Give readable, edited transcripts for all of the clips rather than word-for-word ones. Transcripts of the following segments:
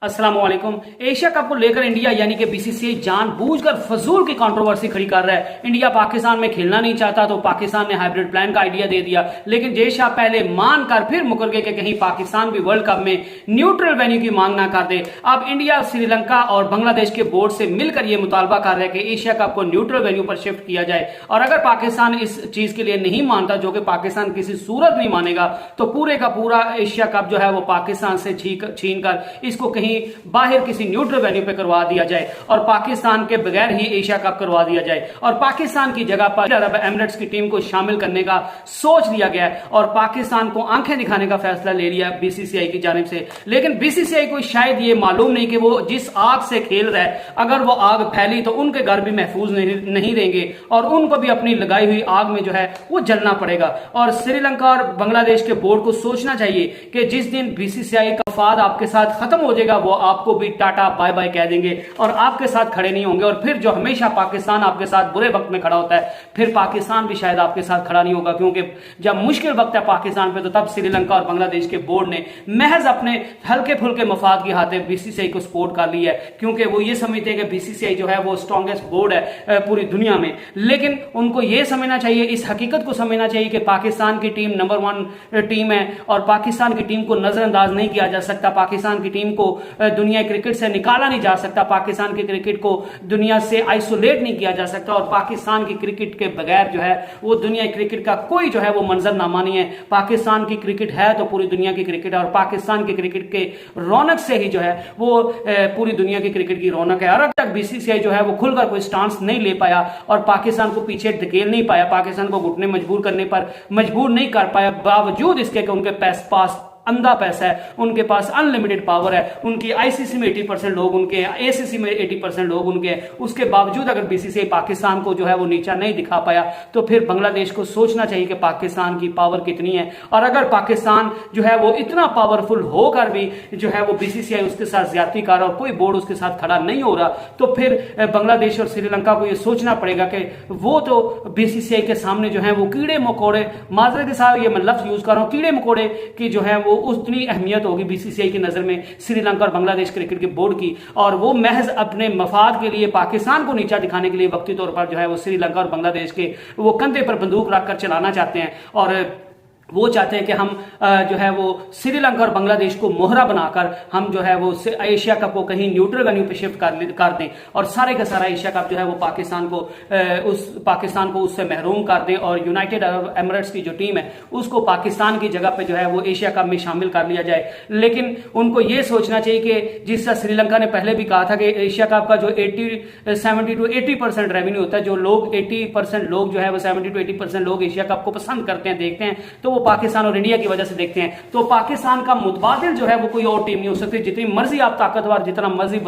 अस्सलाम वालेकुम। Asia cup को लेकर इंडिया यानी कि बीसीसीआई जानबूझकर फजूल की कंट्रोवर्सी खड़ी कर रहा है। इंडिया पाकिस्तान में खेलना नहीं चाहता तो पाकिस्तान ने हाइब्रिड प्लान का आइडिया दे दिया, लेकिन जय शाह पहले मानकर फिर मुकर गए कि कहीं पाकिस्तान भी वर्ल्ड कप में न्यूट्रल वेन्यू की मांग ना कर दे। अब इंडिया, श्रीलंका और बांग्लादेश के बोर्ड से मिलकर यह मुतालबा कर रहे हैं कि एशिया कप को न्यूट्रल वेन्यू पर शिफ्ट किया जाए, और अगर पाकिस्तान इस चीज के लिए नहीं मानता, जो कि पाकिस्तान किसी सूरत नहीं मानेगा, तो पूरे का पूरा एशिया कप जो है वो पाकिस्तान से छीन कर इसको कहीं बाहर किसी न्यूट्रल वेन्यू पे करवा दिया जाए और पाकिस्तान के बगैर ही एशिया कप करवा दिया जाए, और पाकिस्तान की जगह पर अरब एमिरेट्स की टीम को शामिल करने का सोच लिया गया है और पाकिस्तान को आंखें दिखाने का फैसला ले लिया बीसीसीआई की जानिब से। लेकिन बीसीसीआई को शायद ये मालूम नहीं कि वो जिस आग से खेल रहा है, अगर वो आग फैली तो उनके घर भी महफूज नहीं रहेंगे और उनको भी अपनी लगाई हुई आग में जो है वो जलना पड़ेगा। और श्रीलंका और बांग्लादेश के बोर्ड को सोचना चाहिए कि जिस दिन बीसीसीआई का फाद आपके साथ खत्म हो जाएगा, वो आपको भी टाटा बाय बाय कह देंगे और आपके साथ खड़े नहीं होंगे। और फिर जो हमेशा पाकिस्तान आपके साथ बुरे वक्त में खड़ा होता है, फिर पाकिस्तान भी शायद आपके साथ खड़ा नहीं होगा, क्योंकि जब मुश्किल वक्त है पाकिस्तान पे, तो तब श्रीलंका और बांग्लादेश के बोर्ड ने महज अपने हल्के फुल्के मफाद की हाथे बीसीसीआई को सपोर्ट कर ली है, क्योंकि वो ये समझते हैं कि बीसीसीआई जो है वो स्ट्रॉन्गेस्ट बोर्ड है पूरी दुनिया में। लेकिन उनको ये समझना चाहिए, इस हकीकत को समझना चाहिए कि पाकिस्तान की टीम नंबर 1 टीम है और पाकिस्तान की टीम को नजरअंदाज नहीं किया जा सकता। पाकिस्तान की टीम को दुनिया क्रिकेट से निकाला नहीं जा सकता, पाकिस्तान की क्रिकेट को दुनिया से आइसोलेट नहीं किया जा सकता, और पाकिस्तान की क्रिकेट के बगैर जो है वो दुनिया क्रिकेट का कोई जो है वो मंजरनामा नहीं है। पाकिस्तान की क्रिकेट है तो पूरी दुनिया की क्रिकेट है, और पाकिस्तान की क्रिकेट के रौनक से ही जो है वो पूरी दुनिया की क्रिकेट की रौनक है। और अब तक बीसीसीआई जो है वो खुलकर कोई स्टांस नहीं ले पाया और पाकिस्तान को पीछे धकेल नहीं पाया, पाकिस्तान को घुटने मजबूर करने पर मजबूर नहीं कर पाया, बावजूद इसके कि उनके पास अंधा पैसा है, उनके पास अनलिमिटेड पावर है, उनकी आईसीसी में 80% लोग उनके, एसीसी में 80% लोग उनके, उसके बावजूद अगर बीसीसीआई पाकिस्तान को जो है वो नीचा नहीं दिखा पाया, तो फिर बांग्लादेश को सोचना चाहिए कि पाकिस्तान की पावर कितनी है। और अगर पाकिस्तान जो है वो इतना पावरफुल होकर भी जो है वो बीसीसीआई उसके साथ ज्यादती कर और कोई बोर्ड उसके साथ खड़ा नहीं हो रहा, तो फिर बांग्लादेश और श्रीलंका को यह सोचना पड़ेगा कि वो तो बीसीसीआई के सामने जो है वो कीड़े मकोड़े, माजरे के साथ ये मैं लफ्ज यूज कर रहा हूं, कीड़े मकोड़े की जो है वो उतनी अहमियत होगी बीसीसीआई की नजर में श्रीलंका और बांग्लादेश क्रिकेट के बोर्ड की, और वो महज अपने मफाद के लिए पाकिस्तान को नीचा दिखाने के लिए वक्ती तौर पर जो है वो श्रीलंका और बांग्लादेश के वो कंधे पर बंदूक रखकर चलाना चाहते हैं। और वो चाहते हैं कि हम जो है वो श्रीलंका और बांग्लादेश को मोहरा बनाकर हम जो है वो एशिया कप को कहीं न्यूट्रल वेन्यू पे शिफ्ट कर दें और सारे का सारा एशिया कप जो है वो पाकिस्तान को उससे महरूम कर दें, और यूनाइटेड अरब एमिरेट्स की जो टीम है उसको पाकिस्तान की जगह पे जो है वो एशिया कप में शामिल कर लिया जाए। लेकिन उनको ये सोचना चाहिए कि जिस तरह श्रीलंका ने पहले भी कहा था कि एशिया कप का जो 70 to 80% रेवेन्यू होता है, जो लोग 80% लोग जो है वो 70 to 80% लोग एशिया कप को पसंद करते हैं, देखते हैं, तो वो पाकिस्तान और इंडिया की वजह से देखते हैं। तो पाकिस्तान का मुतबादिल जो है वो कोई और टीम नहीं हो सकती। जितनी मर्जी आप ताकतवर, जितना मर्जी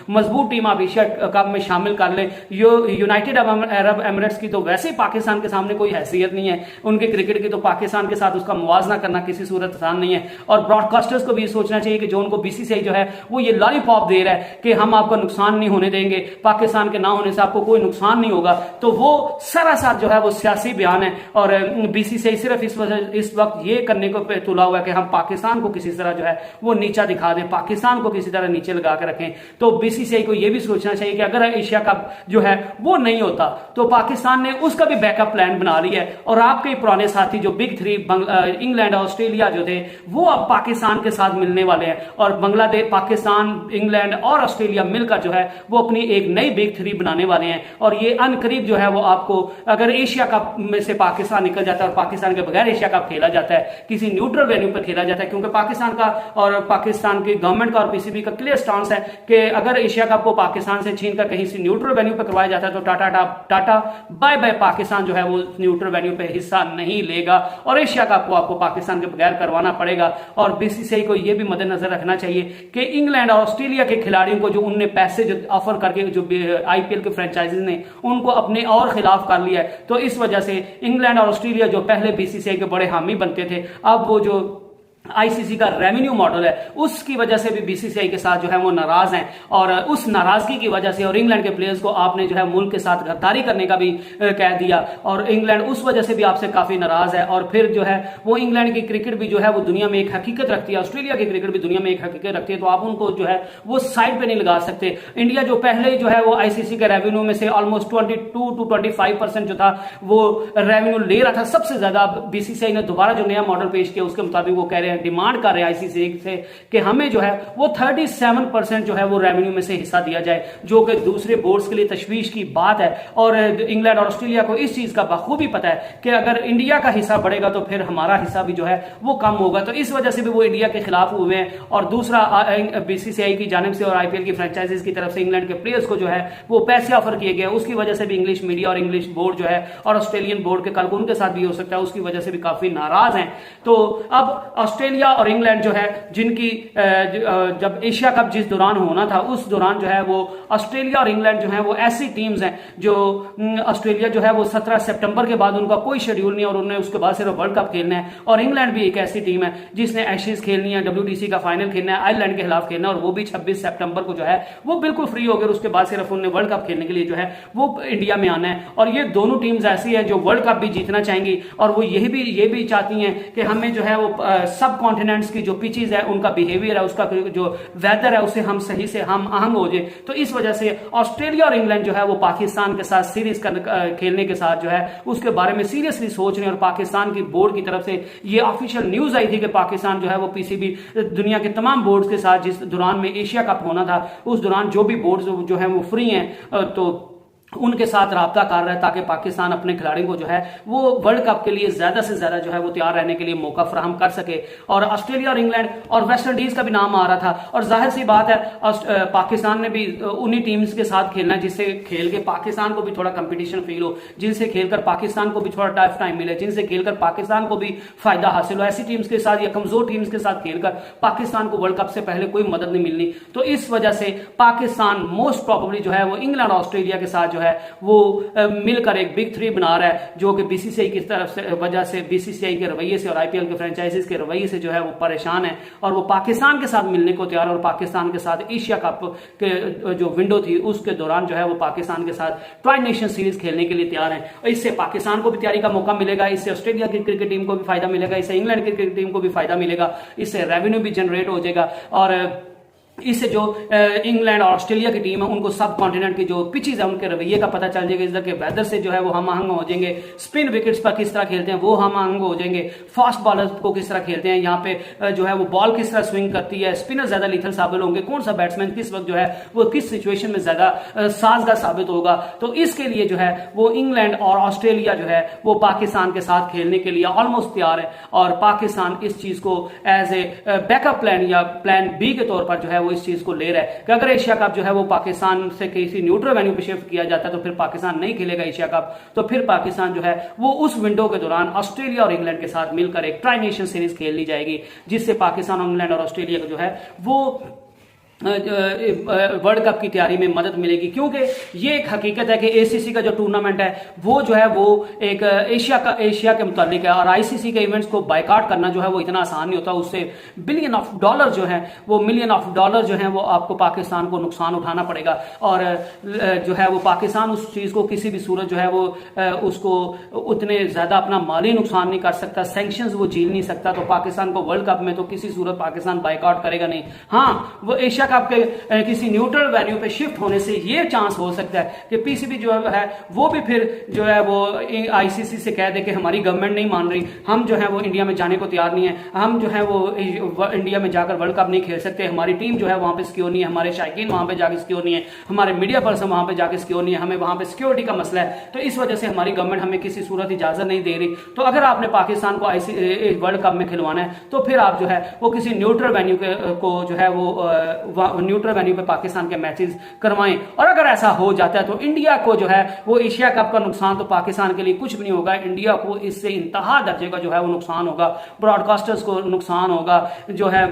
मजबूत टीम आप एशिया कप में शामिल कर ले, यूनाइटेड अरब एमिरेट्स की तो वैसे ही पाकिस्तान के सामने कोई हैसियत नहीं है, उनके क्रिकेट की तो पाकिस्तान के साथ उसका मुवाजना करना किसी सूरत आसान नहीं है। और ब्रॉडकास्टर्स को भी सोचना चाहिए कि जो उनको बीसीसीआई जो है वो ये लॉलीपॉप दे रहा है कि हम आपका नुकसान नहीं होने देंगे, पाकिस्तान के ना होने से आपको कोई नुकसान नहीं होगा, तो वो सरासर जो है वो सियासी बयान है। और बीसीसीआई सिर्फ इस वक्त ये करने को पे तुला हुआ है कि हम पाकिस्तान को किसी तरह जो है वो नीचा दिखा दें, पाकिस्तान को किसी तरह नीचे लगा कर रखें। तो बीसीसीआई को यह भी सोचना चाहिए कि अगर एशिया कप जो है वो नहीं होता तो पाकिस्तान ने उसका भी बैकअप प्लान बना लिया है, और आपके पुराने साथी जो बिग 3 इंग्लैंड, ऑस्ट्रेलिया जो थे, वो अब पाकिस्तान के साथ मिलने वाले हैं, और बांग्लादेश, पाकिस्तान, इंग्लैंड और ऑस्ट्रेलिया मिलकर जो है वो अपनी एक नई बिग 3 बनाने वाले हैं। और ये अनकरीब जो है वो आपको, अगर एशिया कप में से पाकिस्तान निकल जाता है और पाकिस्तान के बगैर एशिया कप खेला जाता है, किसी न्यूट्रल वेन्यू पर खेला जाता है, क्योंकि पाकिस्तान का और पाकिस्तान की गवर्नमेंट का और पीसीबी का क्लियर स्टांस है कि अगर एशिया कप को पाकिस्तान से छीनकर कहीं से न्यूट्रल वेन्यू पर करवाया जाता है तो टाटा बाय बाय, पाकिस्तान जो है वो न्यूट्रल वेन्यू पे हिस्सा नहीं लेगा और एशिया कप को आपको पाकिस्तान के बगैर करवाना पड़ेगा। और बीसीसीआई को यह भी मद्देनजर रखना चाहिए कि इंग्लैंड और ऑस्ट्रेलिया के खिलाड़ियों को जो उनने पैसे जो ऑफर करके जो आईपीएल के फ्रेंचाइजीज ने उनको अपने और खिलाफ कर लिया है, तो इस वजह से इंग्लैंड और ऑस्ट्रेलिया जो पहले बीसीसीआई के बड़े हामी बनते थे, अब वो जो आईसीसी का रेवेन्यू मॉडल है, उसकी वजह से भी बीसीसीआई के साथ जो है वो नाराज हैं, और उस नाराजगी की वजह से और इंग्लैंड के प्लेयर्स को आपने जो है मुल्क के साथ गद्दारी करने का भी कह दिया, और इंग्लैंड उस वजह से भी आपसे काफी नाराज है। और फिर जो है वो इंग्लैंड की क्रिकेट भी जो है वो दुनिया में एक हकीकत रखती है, ऑस्ट्रेलिया की क्रिकेट भी दुनिया में एक हकीकत रखती है, तो आप उनको जो है वो साइड पे नहीं लगा सकते। इंडिया जो पहले जो है वो आईसीसी के रेवेन्यू में से ऑलमोस्ट 22 to 25% जो था वो रेवेन्यू ले रहा था सबसे ज्यादा। बीसीसीआई ने दोबारा जो नया मॉडल पेश किया उसके मुताबिक वो कह रहे हैं, डिमांड कर रहे हैं आईसीसी से कि हमें जो है वो 37% जो है वो रेवेन्यू में से हिस्सा दिया जाए, जो कि दूसरे बोर्ड्स के लिए तशवीश की बात है। और इंग्लैंड और ऑस्ट्रेलिया को इस चीज का बखूबी पता है कि अगर इंडिया का हिस्सा बढ़ेगा तो फिर हमारा हिस्सा भी जो है वो कम होगा, तो इस वजह से भी वो इंडिया के खिलाफ हुए हैं। और दूसरा बीसीसीआई की जानिब से और आईपीएल की फ्रेंचाइजीज की तरफ से इंग्लैंड के प्लेयर्स को जो है वो पैसे ऑफर किए गए, उसकी वजह से भी इंग्लिश मीडिया और इंग्लिश बोर्ड जो है और ऑस्ट्रेलियन बोर्ड के कल उनके साथ भी हो सकता है, उसकी वजह से भी काफी नाराज हैं। तो अब ऑस्ट्रेलिया और इंग्लैंड जो है जिनकी जब एशिया कप जिस दौरान होना था उस दौरान जो है वो ऑस्ट्रेलिया और इंग्लैंड जो है वो ऐसी टीम्स हैं जो ऑस्ट्रेलिया जो है वो 17 सितंबर के बाद उनका कोई शेड्यूल नहीं है और उन्हें उसके बाद सिर्फ वर्ल्ड कप खेलना है, और इंग्लैंड भी एक ऐसी टीम है जिसने एशेज खेलनी है, डब्ल्यूटीसी का फाइनल खेलना है, आयरलैंड के खिलाफ खेलना है, और वो भी 26 सितंबर को जो है वो बिल्कुल फ्री हो गए, उसके बाद सिर्फ उन्हें वर्ल्ड कप खेलने के लिए जो है वो इंडिया में आना है। और ये दोनों टीम्स ऐसी है जो वर्ल्ड कप भी जीतना चाहेंगी, और वो ये भी चाहती हैं कि हमें जो है वो सब कॉन्टिनेंट्स की जो पिचेस है उनका बिहेवियर है, उसका जो वेदर है उसे हम सही से हम आहंग हो जाए। तो इस वजह से ऑस्ट्रेलिया और इंग्लैंड जो है वो पाकिस्तान के साथ सीरीज खेलने के साथ जो है उसके बारे में सीरियसली सोच रहे हैं, और पाकिस्तान की बोर्ड की तरफ से ये ऑफिशियल न्यूज आई थी कि पाकिस्तान जो है वो पीसीबी दुनिया के तमाम बोर्ड्स के साथ जिस दौरान में एशिया कप होना था उस दौरान जो भी बोर्ड्स जो है वो फ्री हैं तो उनके साथ राब्ता कर रहा है ताकि पाकिस्तान अपने खिलाड़ियों को जो है वो वर्ल्ड कप के लिए ज्यादा से ज्यादा जो है वो तैयार रहने के लिए मौका फराहम कर सके। और ऑस्ट्रेलिया और इंग्लैंड और वेस्ट इंडीज का भी नाम आ रहा था, और जाहिर सी बात है पाकिस्तान ने भी उन्हीं टीम्स के साथ खेलना है जिससे खेल के पाकिस्तान को भी थोड़ा कंपटीशन फील हो, जिनसे खेलकर पाकिस्तान को भी थोड़ा टफ टाइम मिले, जिनसे खेलकर पाकिस्तान को भी फायदा हासिल हो। ऐसी टीम्स के साथ या कमजोर टीम्स के साथ खेलकर पाकिस्तान को वर्ल्ड कप से पहले कोई मदद नहीं मिलनी, तो इस वजह से पाकिस्तान मोस्ट प्रोबेबली जो है वो इंग्लैंड और ऑस्ट्रेलिया के साथ जो है वो मिलकर एक बिग थ्री बना रहा है, जो कि बीसीसीआई की तरफ से वजह से बीसीसीआई के रवैये से और आईपीएल के फ्रेंचाइजीज के रवैये से जो है वो परेशान है, और वो पाकिस्तान के साथ मिलने को तैयार है, और पाकिस्तान के साथ एशिया कप के जो विंडो थी उसके दौरान जो है वो पाकिस्तान के साथ ट्राई नेशन सीरीज खेलने के लिए तैयार है। और इससे पाकिस्तान को भी तैयारी का मौका मिलेगा, इससे ऑस्ट्रेलिया की क्रिकेट टीम को भी फायदा मिलेगा, इससे इंग्लैंड की क्रिकेट टीम को भी फायदा मिलेगा, इससे रेवेन्यू भी जनरेट हो जाएगा, और इससे जो इंग्लैंड और ऑस्ट्रेलिया की टीम है उनको सब कॉन्टिनेंट की जो पिचेस है उनके रवैये का पता चल जाएगा, इधर के वेदर से जो है वो हम आहंग हो जाएंगे, स्पिन विकेट्स पर किस तरह खेलते हैं वो हम आहंग हो जाएंगे, फास्ट बॉलर्स को किस तरह खेलते हैं, यहाँ पे जो है वो बॉल किस तरह स्विंग करती है, स्पिनर ज्यादा लीथल साबित होंगे, कौन सा बैट्समैन किस वक्त जो है वो किस सिचुएशन में ज्यादा साजगार साबित होगा। तो इसके लिए जो है वो इंग्लैंड और ऑस्ट्रेलिया जो है वो पाकिस्तान के साथ खेलने के लिए ऑलमोस्ट तैयार है, और पाकिस्तान इस चीज को एज ए बैकअप प्लान या प्लान बी के तौर पर जो है वो इस चीज को ले रहा है कि अगर एशिया कप जो है वो पाकिस्तान से किसी न्यूट्रल वेन्यू पे शिफ्ट किया जाता है तो फिर पाकिस्तान नहीं खेलेगा एशिया कप, तो फिर पाकिस्तान जो है वो उस विंडो के दौरान ऑस्ट्रेलिया और इंग्लैंड के साथ मिलकर एक ट्राई नेशन सीरीज खेल ली जाएगी, जिससे पाकिस्तान और इंग्लैंड और ऑस्ट्रेलिया को जो है वो वर्ल्ड कप की तैयारी में मदद मिलेगी। क्योंकि ये एक हकीकत है कि एसीसी का जो टूर्नामेंट है वो जो है वो एक एशिया के मुतालिक है, और आईसीसी के इवेंट्स को बायकॉट करना जो है वो इतना आसान नहीं होता, उससे बिलियन ऑफ डॉलर जो है वो मिलियन ऑफ डॉलर जो है वो आपको पाकिस्तान को नुकसान उठाना पड़ेगा, और जो है वो पाकिस्तान उस चीज को किसी भी सूरत जो है वो उसको उतने ज्यादा अपना माली नुकसान नहीं कर सकता, सैंक्शंस वो झेल नहीं सकता, तो पाकिस्तान को वर्ल्ड कप में तो किसी सूरत पाकिस्तान बायकॉट करेगा नहीं। हाँ, वो एशिया कप के किसी न्यूट्रल वेन्यू पे शिफ्ट होने से ये चांस हो सकता है कि पीसीबी जो है वो भी फिर जो है वो आईसीसी से कह दे कि हमारी गवर्नमेंट नहीं मान रही, हम जो है वो इंडिया में जाने को तैयार नहीं है, हम जो है वो इंडिया में जाकर वर्ल्ड कप नहीं खेल सकते, हमारी टीम जो है वहां पे सिक्योर नहीं है, हमारे शायकीन वहां पे जाकर सिक्योर नहीं है, हमारे मीडिया पर्सन वहां पे जाकर सिक्योर नहीं है, हमें वहां पे सिक्योरिटी का मसला है, तो इस वजह से हमारी गवर्नमेंट हमें किसी सूरत इजाजत नहीं दे रही। तो अगर आपने पाकिस्तान को वर्ल्ड कप में खिलवाना है तो फिर आप जो है वो किसी न्यूट्रल वेन्यू को जो है वो न्यूट्रल वेन्यू पे पाकिस्तान के मैचेस करवाएं, और अगर ऐसा हो जाता है तो इंडिया को जो है वो एशिया कप का नुकसान तो पाकिस्तान के लिए कुछ भी नहीं होगा, इंडिया को इससे इंतहा दर्जे का जो है वो नुकसान होगा, ब्रॉडकास्टर्स को नुकसान होगा, जो है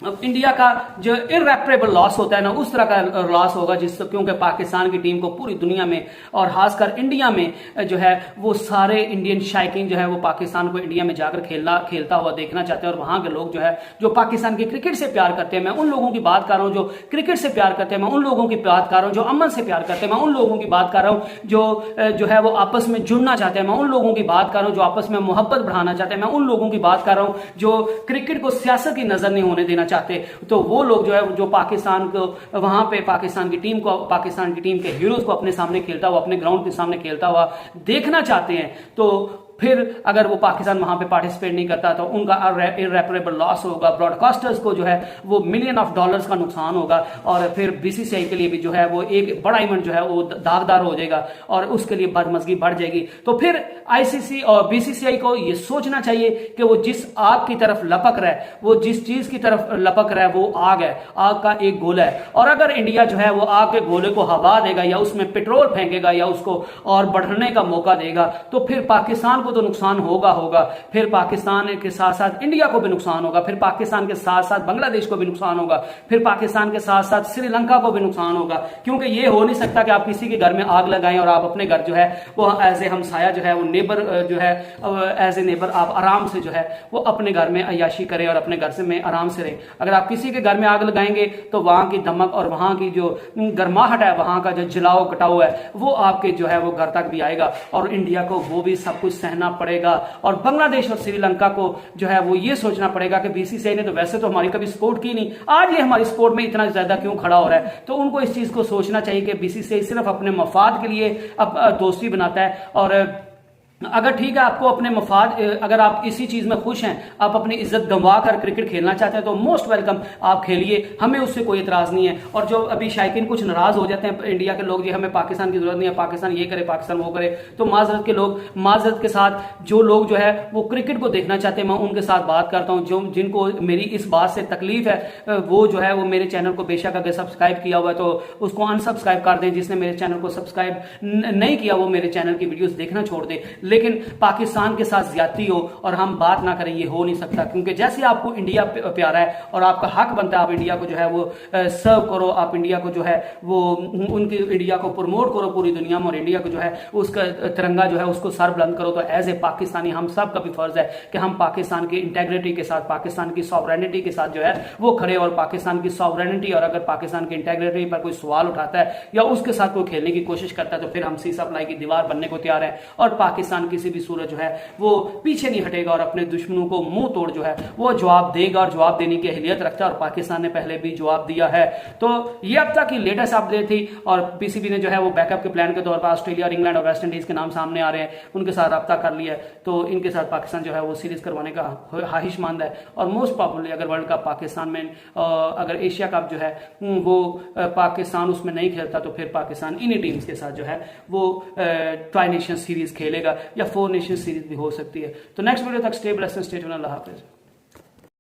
इंडिया का जो इररेपरेबल लॉस होता है ना, उस तरह का लॉस होगा क्योंकि पाकिस्तान की टीम को पूरी दुनिया में और खासकर इंडिया में जो है वो सारे इंडियन शायकीन जो है वो पाकिस्तान को इंडिया में जाकर खेलता हुआ देखना चाहते हैं। और वहां के लोग जो है जो पाकिस्तान की क्रिकेट से प्यार करते हैं, मैं उन लोगों की बात कर रहा हूं जो क्रिकेट से प्यार करते हैं, मैं उन लोगों की बात कर रहा हूं जो अमन से प्यार करते हैं, मैं उन लोगों की बात कर रहा हूं जो है वो आपस में जुड़ना चाहते हैं, मैं उन लोगों की बात कर रहा हूं जो आपस में मोहब्बत बढ़ाना चाहते हैं, मैं उन लोगों की बात कर रहा हूं जो क्रिकेट को सियासत की नजर नहीं होने देना चाहते। तो वो लोग जो है जो पाकिस्तान को वहां पे पाकिस्तान की टीम के हीरोज को अपने सामने खेलता हुआ, अपने ग्राउंड के सामने खेलता हुआ देखना चाहते हैं, तो फिर अगर वो पाकिस्तान वहां पे पार्टिसिपेट नहीं करता तो उनका इररेपरेबल लॉस होगा, ब्रॉडकास्टर्स को जो है वो मिलियन ऑफ डॉलर्स का नुकसान होगा, और फिर बीसीसीआई के लिए भी जो है वो एक बड़ा इवेंट जो है वो दागदार हो जाएगा और उसके लिए बदमजगी बढ़ जाएगी। तो फिर आईसीसी और बीसीसीआई को ये सोचना चाहिए कि वो जिस आग की तरफ लपक रहा है, वो जिस चीज की तरफ लपक रहा है वो आग है, आग का एक गोला है, और अगर इंडिया जो है वो आग के गोले को हवा देगा या उसमें पेट्रोल फेंकेगा या उसको और बढ़ने का मौका देगा, तो फिर पाकिस्तान को तो नुकसान होगा, फिर पाकिस्तान के साथ साथ इंडिया को भी नुकसान होगा, फिर पाकिस्तान के साथ साथ बांग्लादेश को भी नुकसान होगा, फिर पाकिस्तान के साथ साथ श्रीलंका को भी नुकसान होगा। क्योंकि ये हो नहीं सकता कि आप किसी के घर में आग लगाएं और आप अपने घर जो है वो एज ए हमसाया जो है वो नेबर जो है एज ए नेबर आप आराम से जो है वो अपने घर में अय्याशी करें और अपने घर से में आराम से रहें। अगर आप किसी के घर में आग लगाएंगे तो वहां की दमक और वहां की जो गर्माहट है, वहां का जो जलाओ कटाओ है, वो आपके जो है वो घर तक भी आएगा और इंडिया को वो भी सब कुछ सहना पड़ेगा। और बांग्लादेश और श्रीलंका को जो है वो ये सोचना पड़ेगा कि बीसीसीआई ने तो वैसे तो हमारी कभी सपोर्ट की नहीं, आज ये हमारी सपोर्ट में इतना ज्यादा क्यों खड़ा हो रहा है। तो उनको इस चीज को सोचना चाहिए कि बीसीसीआई सिर्फ अपने मफाद के लिए अब दोस्ती बनाता है, और अगर ठीक है आपको अपने मफाद, अगर आप इसी चीज में खुश हैं, आप अपनी इज्जत गंवा कर क्रिकेट खेलना चाहते हैं तो मोस्ट वेलकम, आप खेलिए, हमें उससे कोई इतराज नहीं है। और जो अभी शायकीन कुछ नाराज हो जाते हैं इंडिया के लोग, ये हमें पाकिस्तान की जरूरत नहीं है, पाकिस्तान ये करे, पाकिस्तान वो करे, तो माजरत के साथ जो लोग जो है वो क्रिकेट को देखना चाहते हैं, मैं उनके साथ बात करता हूं, जो जिनको मेरी इस बात से तकलीफ है वो जो है वो मेरे चैनल को बेशक अगर सब्सक्राइब किया हुआ है तो उसको अनसब्सक्राइब कर दें, जिसने मेरे चैनल को सब्सक्राइब नहीं किया वो मेरे चैनल की वीडियोस देखना छोड़ दे। लेकिन पाकिस्तान के साथ ज्यादती हो और हम बात ना करें, ये हो नहीं सकता। क्योंकि जैसे आपको इंडिया प्यारा है और आपका हक बनता है, आप इंडिया को जो है वो सर्व करो, आप इंडिया को जो है वो उनकी इंडिया को प्रमोट करो पूरी दुनिया में, और इंडिया को जो है उसका तिरंगा जो है उसको सर बुलंद करो। तो एज ए पाकिस्तानी हम सब का भी फर्ज है कि हम पाकिस्तान की इंटेग्रिटी के साथ, पाकिस्तान की सॉवरेनिटी के साथ जो है वो खड़े, और पाकिस्तान की सॉवरेनिटी और अगर पाकिस्तान की इंटेग्रिटी पर कोई सवाल उठाता है या उसके साथ कोई खेलने की कोशिश करता है तो फिर हम सीसा प्लाई की दीवार बनने को तैयार है, और पाकिस्तान किसी भी सूरत जो है वो पीछे नहीं हटेगा और अपने दुश्मनों को मुंह तोड़ जो है वो जवाब देगा, और जवाब देने की अहलियत रखता है, और पाकिस्तान ने पहले भी जवाब दिया है। तो ये अब तक की लेटेस्ट अपडेट थी, और पीसीबी ने जो है वो बैकअप के प्लान के तौर पर ऑस्ट्रेलिया और इंग्लैंड और वेस्ट इंडीज के नाम सामने आ रहे हैं, उनके साथ रब्ता कर लिया है, तो इनके साथ पाकिस्तान जो है वो सीरीज करवाने का ख्वाहिशमंद है। और मोस्ट प्रॉब्लली अगर वर्ल्ड कप पाकिस्तान में, अगर एशिया कप जो है वो पाकिस्तान उसमें नहीं खेलता तो फिर पाकिस्तान इन्हीं टीम्स के साथ जो है वो ट्राई नेशन सीरीज खेलेगा या 4 नेशन सीरीज भी हो सकती है। तो नेक्स्ट वीडियो तक स्टे ब्लेस्ड, स्टे ट्यून्ड, अल्लाह हाफिज।